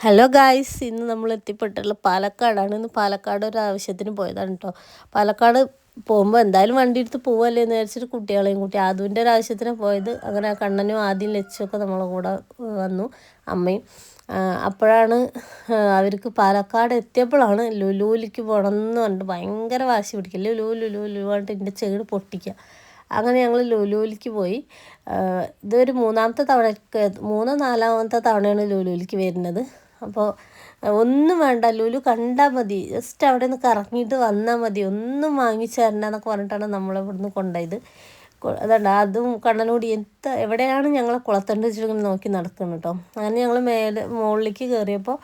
Hello guys, ഇന്ന് നമ്മൾ എത്തിപ്പെട്ടുള്ളത് പാലക്കാടാണ്. ഇന്ന് പാലക്കാട് ഒരു ആവശ്യത്തിന് പോയതാണ് കേട്ടോ. പാലക്കാട് പോകുമ്പോൾ എന്തായാലും വണ്ടി എടുത്ത് പോവല്ലേ എന്ന് വിചാരിച്ചിട്ട് കുട്ടികളെയും കൂട്ടി അതുവിൻ്റെ ഒരു ആവശ്യത്തിന് പോയത്. അങ്ങനെ കണ്ണനും ആദ്യം ലച്ചുമൊക്കെ നമ്മളെ കൂടെ വന്നു, അമ്മയും. അപ്പോഴാണ് അവർക്ക് പാലക്കാട് എത്തിയപ്പോഴാണ് ലുലുവിലേക്ക് പോകണമെന്ന് പറഞ്ഞിട്ട് ഭയങ്കര വാശി പിടിക്കുക. ലുലു ലുലു ലുലു പറഞ്ഞിട്ട് എൻ്റെ ചെകിട് പൊട്ടിക്കുക. അങ്ങനെ ഞങ്ങൾ ലുലുവിലേക്ക് പോയി. ഇതൊരു മൂന്നോ നാലാമത്തെ തവണയാണ് ലുലുവിലേക്ക് വരുന്നത്. അപ്പോൾ ഒന്നും വേണ്ട, ലുലു കണ്ടാൽ മതി, ജസ്റ്റ് അവിടെ നിന്ന് കറങ്ങിയിട്ട് വന്നാൽ മതി, ഒന്നും വാങ്ങിച്ചു തരണ്ട എന്നൊക്കെ പറഞ്ഞിട്ടാണ് നമ്മളെ ഇവിടുന്ന് കൊണ്ടുപോയത്. അതുകൊണ്ട് അതും കണ്ണനോട് എവിടെയാണ് ഞങ്ങളെ കുളത്തണ്ട് വെച്ചിട്ട് നോക്കി നടക്കുന്നത് കേട്ടോ. അങ്ങനെ ഞങ്ങൾ മുകളിലേക്ക് കയറിയപ്പോൾ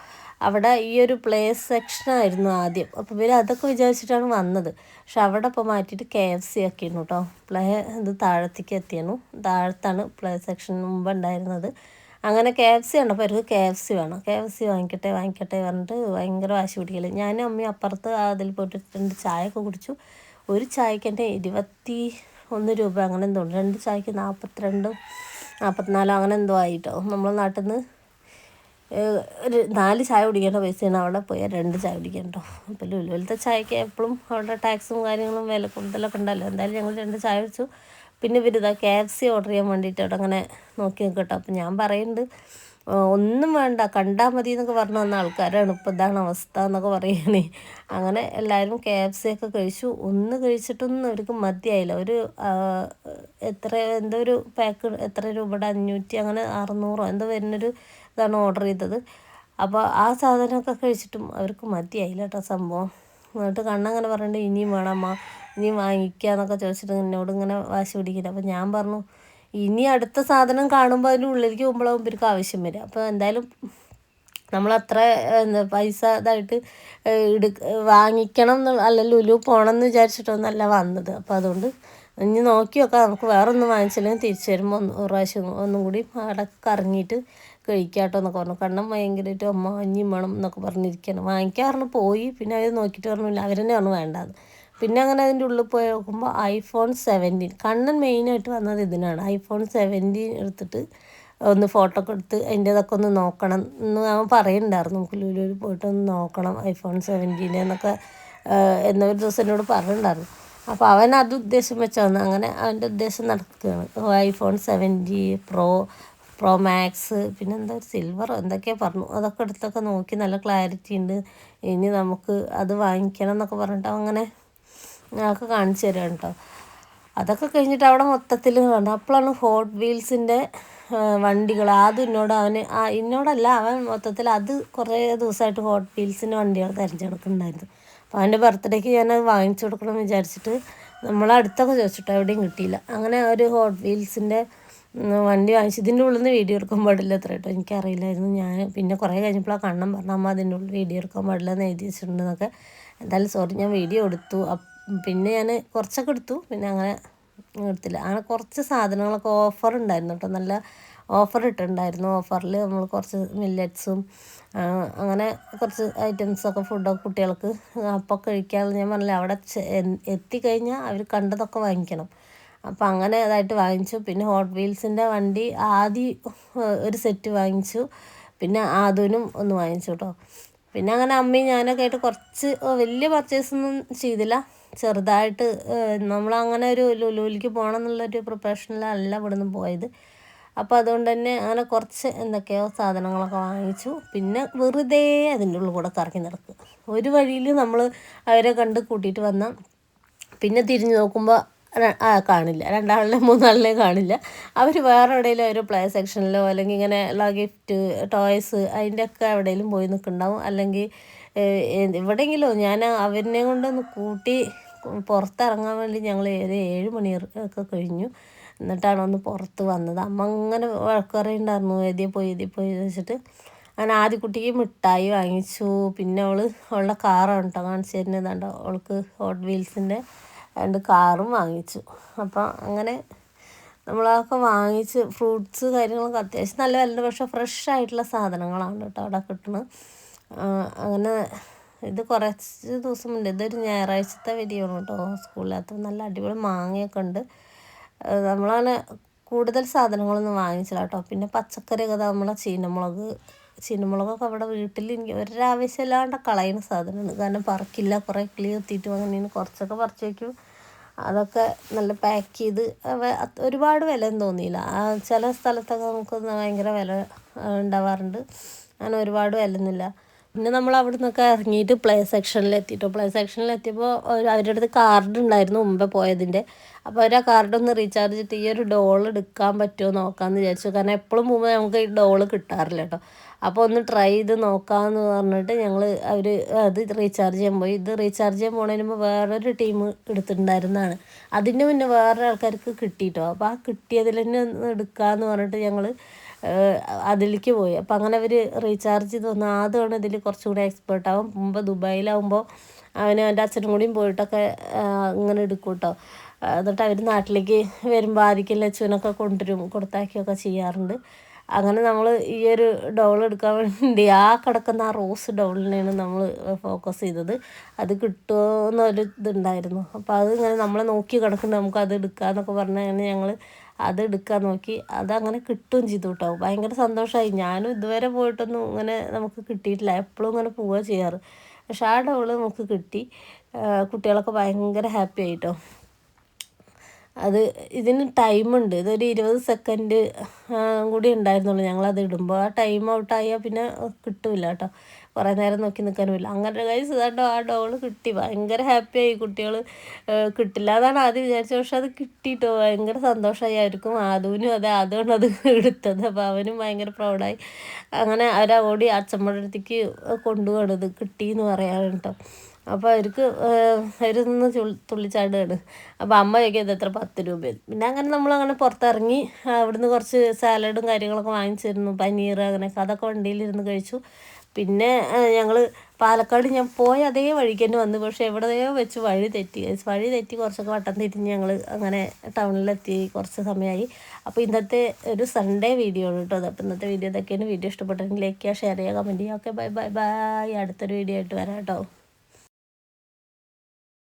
അവിടെ ഈ ഒരു പ്ലേ സെക്ഷനായിരുന്നു ആദ്യം. അപ്പോൾ ഇവർ അതൊക്കെ വിചാരിച്ചിട്ടാണ് വന്നത്. പക്ഷെ അവിടെ ഇപ്പോൾ മാറ്റിയിട്ട് KFC ആക്കിയിരുന്നു കേട്ടോ. ഇത് താഴത്തേക്ക് എത്തിയിരുന്നു. താഴത്താണ് പ്ലേ സെക്ഷൻ മുമ്പ് ഉണ്ടായിരുന്നത്. അങ്ങനെ KFC കണ്ടപ്പോൾ അവർക്ക് KFC വേണം, KFC വാങ്ങിക്കട്ടെ പറഞ്ഞിട്ട് ഭയങ്കര വാശി പിടിക്കല്. ഞാനും അമ്മയും അപ്പുറത്ത് അതിൽ പോയിട്ട് 2 ചായയൊക്കെ കുടിച്ചു. ഒരു ചായക്ക് എൻ്റെ 21 രൂപ അങ്ങനെ എന്തോ ഉണ്ട്. 2 ചായക്ക് 42 44 അങ്ങനെ എന്തോ ആയിട്ടോ. നമ്മളെ നാട്ടിൽ നിന്ന് ഒരു 4 ചായ കുടിക്കേണ്ട പൈസയാണ് അവിടെ പോയാൽ 2 ചായ കുടിക്കേണ്ടോ. അപ്പോൾ ലുലുവിലത്തെ ചായക്ക് എപ്പോഴും അവിടെ ടാക്സും കാര്യങ്ങളും വില കൂടുതലൊക്കെ ഉണ്ടല്ലോ. എന്തായാലും ഞങ്ങൾ 2 ചായ കുടിച്ചു. പിന്നെ ഇവരിതാ KFC ഓർഡർ ചെയ്യാൻ വേണ്ടിയിട്ട് അവിടെ അങ്ങനെ നോക്കി നിൽക്കട്ടോ. അപ്പോൾ ഞാൻ പറയുന്നുണ്ട്, ഒന്നും വേണ്ട, കണ്ടാൽ മതി എന്നൊക്കെ പറഞ്ഞു വന്ന ആൾക്കാരാണ്, ഇപ്പോൾ ഇതാണ് അവസ്ഥ എന്നൊക്കെ പറയണേ. അങ്ങനെ എല്ലാവരും KFC ഒക്കെ കഴിച്ചു. ഒന്ന് കഴിച്ചിട്ടൊന്നും അവർക്ക് മതിയായില്ല. ഒരു എന്തോ ഒരു പാക്ക് എത്ര രൂപയുടെ 500 അങ്ങനെ 600 എന്തോ വരുന്നൊരു ഇതാണ് ഓർഡർ ചെയ്തത്. അപ്പോൾ ആ സാധനമൊക്കെ കഴിച്ചിട്ടും അവർക്ക് മതിയായില്ല കേട്ടോ സംഭവം. എന്നിട്ട് കണ്ണങ്ങനെ പറഞ്ഞിട്ട് ഇനിയും വേണമ്മ, ഇനിയും വാങ്ങിക്കുക എന്നൊക്കെ ചോദിച്ചിട്ട് എന്നോട് ഇങ്ങനെ വാശി പിടിക്കില്ല. അപ്പോൾ ഞാൻ പറഞ്ഞു, ഇനി അടുത്ത സാധനം കാണുമ്പോൾ അതിൻ്റെ ഉള്ളിലേക്ക് പോകുമ്പോഴാകും ഇവർക്ക് ആവശ്യം വരിക. അപ്പോൾ എന്തായാലും നമ്മളത്ര പൈസ ഇതായിട്ട് വാങ്ങിക്കണം എന്നുള്ള, അല്ല ലുലു പോകണം എന്ന് വിചാരിച്ചിട്ടൊന്നല്ല വന്നത്. അപ്പോൾ അതുകൊണ്ട് ഇനി നോക്കി നോക്കാം, നമുക്ക് വേറെ ഒന്നും വാങ്ങിച്ചില്ലെങ്കിൽ തിരിച്ചു വരുമ്പോൾ ഒരു പ്രാവശ്യം ഒന്നും കൂടി അവിടെ കറങ്ങിയിട്ട് കഴിക്കാട്ടോ എന്നൊക്കെ പറഞ്ഞു. കണ്ണം ഭയങ്കരമായിട്ട് അമ്മ ഇനിയും വേണം എന്നൊക്കെ പറഞ്ഞിരിക്കണം. വാങ്ങിക്കാൻ പോയി. പിന്നെ അവർ നോക്കിയിട്ട് പറഞ്ഞില്ല, അവർ തന്നെ പറഞ്ഞു വേണ്ടാന്ന്. പിന്നെ അങ്ങനെ അതിൻ്റെ ഉള്ളിൽ പോയി നോക്കുമ്പോൾ iPhone 17, കണ്ണൻ മെയിനായിട്ട് വന്നത് ഇതിനാണ്. iPhone 17 എടുത്തിട്ട് ഒന്ന് ഫോട്ടോ ഒക്കെ എടുത്ത് അതിൻ്റെതൊക്കെ ഒന്ന് നോക്കണം എന്ന് അവൻ പറയുന്നുണ്ടായിരുന്നു. നമുക്ക് ലുലുവിൽ പോയിട്ട് ഒന്ന് നോക്കണം iPhone 17 എന്നൊക്കെ എന്നൊരു ദിവസം എന്നോട് പറഞ്ഞിട്ടുണ്ടായിരുന്നു. അപ്പോൾ അവൻ അത് ഉദ്ദേശം വെച്ചാണ്. അങ്ങനെ അവൻ്റെ ഉദ്ദേശം നടക്കുകയാണ്. iPhone 17 Pro Max, പിന്നെ എന്താ സിൽവറോ എന്തൊക്കെയാണ് പറഞ്ഞു. അതൊക്കെ എടുത്തൊക്കെ നോക്കി നല്ല ക്ലാരിറ്റി ഉണ്ട്, ഇനി നമുക്ക് അത് വാങ്ങിക്കണം എന്നൊക്കെ പറഞ്ഞിട്ട് അങ്ങനെ ഞങ്ങൾക്ക് കാണിച്ചു തരാം കേട്ടോ. അതൊക്കെ കഴിഞ്ഞിട്ട് അവിടെ മൊത്തത്തിൽ കണ്ടു. അപ്പോഴാണ് ഹോട്ട് വീൽസിൻ്റെ വണ്ടികൾ. ആദ്യം എന്നോടല്ല, അവൻ മൊത്തത്തിൽ അത് കുറേ ദിവസമായിട്ട് ഹോട്ട് വീൽസിൻ്റെ വണ്ടികൾ തിരഞ്ഞെടുക്കുന്നുണ്ടായിരുന്നു. അപ്പോൾ അവൻ്റെ ബർത്ത്ഡേക്ക് ഞാനത് വാങ്ങിച്ചു കൊടുക്കണം എന്ന് വിചാരിച്ചിട്ട് നമ്മളടുത്തൊക്കെ ചോദിച്ചിട്ടോ, എവിടെയും കിട്ടിയില്ല. അങ്ങനെ ഒരു ഹോട്ട് വീൽസിൻ്റെ വണ്ടി വാങ്ങിച്ചു. ഇതിൻ്റെ ഉള്ളിൽ നിന്ന് വീഡിയോ എടുക്കാൻ പാടില്ല അത്ര കേട്ടോ, എനിക്കറിയില്ലായിരുന്നു. ഞാൻ പിന്നെ കുറേ കഴിഞ്ഞപ്പോൾ ആ കണ്ണം പറഞ്ഞു, അമ്മ അതിൻ്റെ ഉള്ളിൽ വീഡിയോ എടുക്കാൻ പാടില്ല എന്ന് എഴുതി വെച്ചിട്ടുണ്ടെന്നൊക്കെ. എന്തായാലും സോറി, ഞാൻ വീഡിയോ എടുത്തു. പിന്നെ ഞാൻ കുറച്ചൊക്കെ എടുത്തു, പിന്നെ അങ്ങനെ എടുത്തില്ല. അങ്ങനെ കുറച്ച് സാധനങ്ങളൊക്കെ ഓഫർ ഉണ്ടായിരുന്നു കേട്ടോ, നല്ല ഓഫർ ഇട്ടിട്ടുണ്ടായിരുന്നു. ഓഫറിൽ നമ്മൾ കുറച്ച് മില്ലറ്റ്സും അങ്ങനെ കുറച്ച് ഐറ്റംസൊക്കെ ഫുഡൊക്കെ കുട്ടികൾക്ക് അപ്പോൾ കഴിക്കാനുള്ള, ഞാൻ പറഞ്ഞില്ല അവിടെ എത്തിക്കഴിഞ്ഞാൽ അവർ കണ്ടതൊക്കെ വാങ്ങിക്കണം. അപ്പോൾ അങ്ങനെ അതായിട്ട് വാങ്ങിച്ചു. പിന്നെ ഹോട്ട് വീൽസിൻ്റെ വണ്ടി ആദ്യം ഒരു സെറ്റ് വാങ്ങിച്ചു. പിന്നെ ആദുവിനും ഒന്ന് വാങ്ങിച്ചു കേട്ടോ. പിന്നെ അങ്ങനെ അമ്മയും ഞാനൊക്കെ ആയിട്ട് കുറച്ച് വലിയ പർച്ചേസൊന്നും ചെയ്തില്ല, ചെറുതായിട്ട്. നമ്മളങ്ങനെ ഒരു ലുലുവിലേക്ക് പോകണം എന്നുള്ളൊരു പ്രിപ്പറേഷനിലല്ല ഇവിടെ നിന്ന് പോയത്. അപ്പോൾ അതുകൊണ്ട് തന്നെ അങ്ങനെ കുറച്ച് എന്തൊക്കെയോ സാധനങ്ങളൊക്കെ വാങ്ങിച്ചു. പിന്നെ വെറുതെ അതിൻ്റെ ഉള്ളിൽ കൂടെ കറങ്ങി നടക്കുക. ഒരു വഴിയിൽ നമ്മൾ അവരെ കണ്ട് കൂട്ടിയിട്ട് വന്നാൽ പിന്നെ തിരിഞ്ഞ് നോക്കുമ്പോൾ കാണില്ല, 2 ആളിനെ 3 ആളിനെ കാണില്ല. അവർ വേറെ എവിടെയെങ്കിലും ഒരു പ്ലേ സെക്ഷനിലോ അല്ലെങ്കിൽ ഇങ്ങനെ ഉള്ള ഗിഫ്റ്റ് ടോയ്സ് അതിൻ്റെയൊക്കെ എവിടെയെങ്കിലും പോയി നിൽക്കുന്നുണ്ടാവും. അല്ലെങ്കിൽ എവിടെയെങ്കിലും ഞാൻ അവരിനെ കൊണ്ടൊന്ന് കൂട്ടി പുറത്തിറങ്ങാൻ വേണ്ടി ഞങ്ങൾ 7 മണിയൊക്കെ കഴിഞ്ഞു. എന്നിട്ടാണ് ഒന്ന് പുറത്ത് വന്നത്. അമ്മ അങ്ങനെ വഴക്ക് പറയുന്നുണ്ടായിരുന്നു, എതിയെ പോയി വെച്ചിട്ട്. അങ്ങനെ ആദ്യക്കുട്ടിക്ക് മിഠായി വാങ്ങിച്ചു. പിന്നെ അവളുടെ കാറാണ് കേട്ടോ കാണിച്ചു തരുന്നതാണ്ടോ, അവൾക്ക് ഹോട്ട് വീൽസിൻ്റെ 2 കാറും വാങ്ങിച്ചു. അപ്പം അങ്ങനെ നമ്മളതൊക്കെ വാങ്ങിച്ച് ഫ്രൂട്ട്സ് കാര്യങ്ങളൊക്കെ അത്യാവശ്യം നല്ല വിലയുണ്ട്. പക്ഷേ ഫ്രഷ് ആയിട്ടുള്ള സാധനങ്ങളാണ് കേട്ടോ അവിടെ കിട്ടുന്നത്. അങ്ങനെ ഇത് കുറച്ച് ദിവസം മുന്നേ, ഇതൊരു ഞായറാഴ്ചത്തെ വീഡിയോ ആണ് കേട്ടോ, സ്കൂളിനകത്ത് നല്ല അടിപൊളി മാങ്ങയൊക്കെ ഉണ്ട്. നമ്മളങ്ങനെ കൂടുതൽ സാധനങ്ങളൊന്നും വാങ്ങിച്ചില്ല കേട്ടോ. പിന്നെ പച്ചക്കറിയൊക്കെ നമ്മളെ ചീനമുളക്, ചീനമുളകൊക്കെ അവിടെ വീട്ടിൽ എനിക്ക് ഒരാവശ്യമില്ലാണ്ട് കളയുന്ന സാധനമാണ്. കാരണം പറിക്കില്ല, കുറേ കിളി കുത്തിയിട്ടും അങ്ങനെയാണ്. കുറച്ചൊക്കെ പറിച്ച് വയ്ക്കും. അതൊക്കെ നല്ല പാക്ക് ചെയ്ത് ഒരുപാട് വിലയൊന്നും തോന്നിയില്ല. ചില സ്ഥലത്തൊക്കെ നമുക്ക് ഭയങ്കര വില ഉണ്ടാവാറുണ്ട്. അങ്ങനെ ഒരുപാട് വിലയൊന്നുമില്ല. പിന്നെ നമ്മൾ അവിടെ നിന്നൊക്കെ ഇറങ്ങിയിട്ട് പ്ലേ സെക്ഷനിലെത്തിയിട്ടോ. പ്ലേ സെക്ഷനിലെത്തിയപ്പോൾ അവരുടെ അടുത്ത് കാർഡ് ഉണ്ടായിരുന്നു മുമ്പേ പോയതിൻ്റെ. അപ്പോൾ അവർ ആ കാർഡൊന്ന് റീചാർജ് ചെയ്തിട്ട് ഈ ഒരു ഡോൾ എടുക്കാൻ പറ്റുമോ നോക്കാമെന്ന് വിചാരിച്ചു. കാരണം എപ്പോഴും പോകുമ്പോൾ നമുക്ക് ഈ ഡോൾ കിട്ടാറില്ല കേട്ടോ. അപ്പോൾ ഒന്ന് ട്രൈ ചെയ്ത് നോക്കാമെന്ന് പറഞ്ഞിട്ട് ഞങ്ങൾ അത് റീചാർജ് ചെയ്യാൻ പോയി. ഇത് റീചാർജ് ചെയ്യാൻ പോണതിന് മുമ്പ് വേറൊരു ടീം എടുത്തിട്ടുണ്ടായിരുന്നതാണ്. അതിന് മുന്നേ വേറൊരു ആൾക്കാർക്ക് കിട്ടിയിട്ടോ. അപ്പോൾ ആ കിട്ടിയതിൽ തന്നെ ഒന്ന് എടുക്കാമെന്ന് പറഞ്ഞിട്ട് ഞങ്ങൾ അതിലേക്ക് പോയി. അപ്പോൾ അങ്ങനെ അവർ റീചാർജ് ചെയ്ത് വന്നു. ആദ്യമാണ് ഇതിൽ കുറച്ചുകൂടി എക്സ്പേർട്ടാവും. മുമ്പ് ദുബായിലാവുമ്പോൾ അവൻ്റെ അച്ഛനും കൂടിയും പോയിട്ടൊക്കെ ഇങ്ങനെ എടുക്കും കേട്ടോ. എന്നിട്ട് അവർ നാട്ടിലേക്ക് വരുമ്പോൾ ആദ്യം ലച്ചുവിനൊക്കെ കൊണ്ടുവരും, കൊടുത്താക്കിയൊക്കെ ചെയ്യാറുണ്ട്. അങ്ങനെ നമ്മൾ ഈ ഒരു ഡോൾ എടുക്കാൻ വേണ്ടി ആ കിടക്കുന്ന ആ റോസ് ഡോളിനെയാണ് നമ്മൾ ഫോക്കസ് ചെയ്തത്. അത് കിട്ടുമോ എന്നൊരു ഇതുണ്ടായിരുന്നു. അപ്പോൾ അത് ഇങ്ങനെ നമ്മളെ നോക്കി കിടക്കുന്നുണ്ട്, നമുക്ക് അത് എടുക്കാമെന്നൊക്കെ പറഞ്ഞാൽ ഞങ്ങൾ അത് എടുക്കാൻ നോക്കി. അതങ്ങനെ കിട്ടുകയും ചെയ്തു കേട്ടോ. ഭയങ്കര സന്തോഷമായി. ഞാനും ഇതുവരെ പോയിട്ടൊന്നും ഇങ്ങനെ നമുക്ക് കിട്ടിയിട്ടില്ല. എപ്പോഴും ഇങ്ങനെ പോവുക ചെയ്യാറ്. പക്ഷെ ആ ഡോള് നമുക്ക് കിട്ടി. കുട്ടികളൊക്കെ ഭയങ്കര ഹാപ്പി ആയിട്ടോ. ഇതിന് ടൈമുണ്ട്. ഇതൊരു 20 സെക്കൻഡ് കൂടി ഉണ്ടായിരുന്നുള്ളൂ ഞങ്ങളത് ഇടുമ്പോൾ. ആ ടൈം ഔട്ടായാൽ പിന്നെ കിട്ടില്ല കേട്ടോ. കുറേ നേരം നോക്കി നിൽക്കാനുമില്ല. അങ്ങനെ ഗൈസ് ഇതാട്ടോ ആ ഡോള് കിട്ടി. ഭയങ്കര ഹാപ്പിയായി കുട്ടികൾ. കിട്ടില്ല എന്നാണ് ആദ്യം വിചാരിച്ചത്. പക്ഷെ അത് കിട്ടിയിട്ടോ. ഭയങ്കര സന്തോഷമായി അവർക്കും. ആദൂനും അതെ, അതുകൊണ്ട് അത് എടുത്തത്. അപ്പോൾ അവനും ഭയങ്കര പ്രൗഡായി. അങ്ങനെ അവരാ ഓടി അച്ഛമ്മയുടെ അടുത്തേക്ക് കൊണ്ടുപോകണം ഇത് കിട്ടിയെന്ന് പറയാൻ കേട്ടോ. അപ്പോൾ അവരൊന്ന് തുള്ളിച്ചാടുകയാണ്. അപ്പോൾ അമ്മ ചോദിക്കുന്നത് എത്ര 10 രൂപ. പിന്നെ അങ്ങനെ നമ്മളങ്ങനെ പുറത്തിറങ്ങി അവിടുന്ന് കുറച്ച് സാലഡും കാര്യങ്ങളൊക്കെ വാങ്ങിച്ചിരുന്നു. പനീർ അങ്ങനെയൊക്കെ അതൊക്കെ വണ്ടിയിലിരുന്ന് കഴിച്ചു. പിന്നെ ഞങ്ങൾ പാലക്കാട് ഞാൻ പോയ അതേ വഴിക്ക് തന്നെ വന്നു. പക്ഷേ എവിടെയോ വെച്ച് വഴി തെറ്റി കുറച്ചൊക്കെ വട്ടം തിരിഞ്ഞ് ഞങ്ങൾ അങ്ങനെ ടൗണിലെത്തി. കുറച്ച് സമയമായി. അപ്പോൾ ഇന്നത്തെ ഒരു സൺഡേ വീഡിയോ ആണ് കേട്ടോ. അപ്പോൾ ഇന്നത്തെ വീഡിയോ ഇതൊക്കെയാണ്. വീഡിയോ ഇഷ്ടപ്പെട്ടെങ്കിൽ ലൈക്ക് ചെയ്യുക, ഷെയർ ചെയ്യുക, കമൻറ്റ് ചെയ്യുക. Okay, bye bye bye. അടുത്തൊരു വീഡിയോ ആയിട്ട് വരാം കേട്ടോ.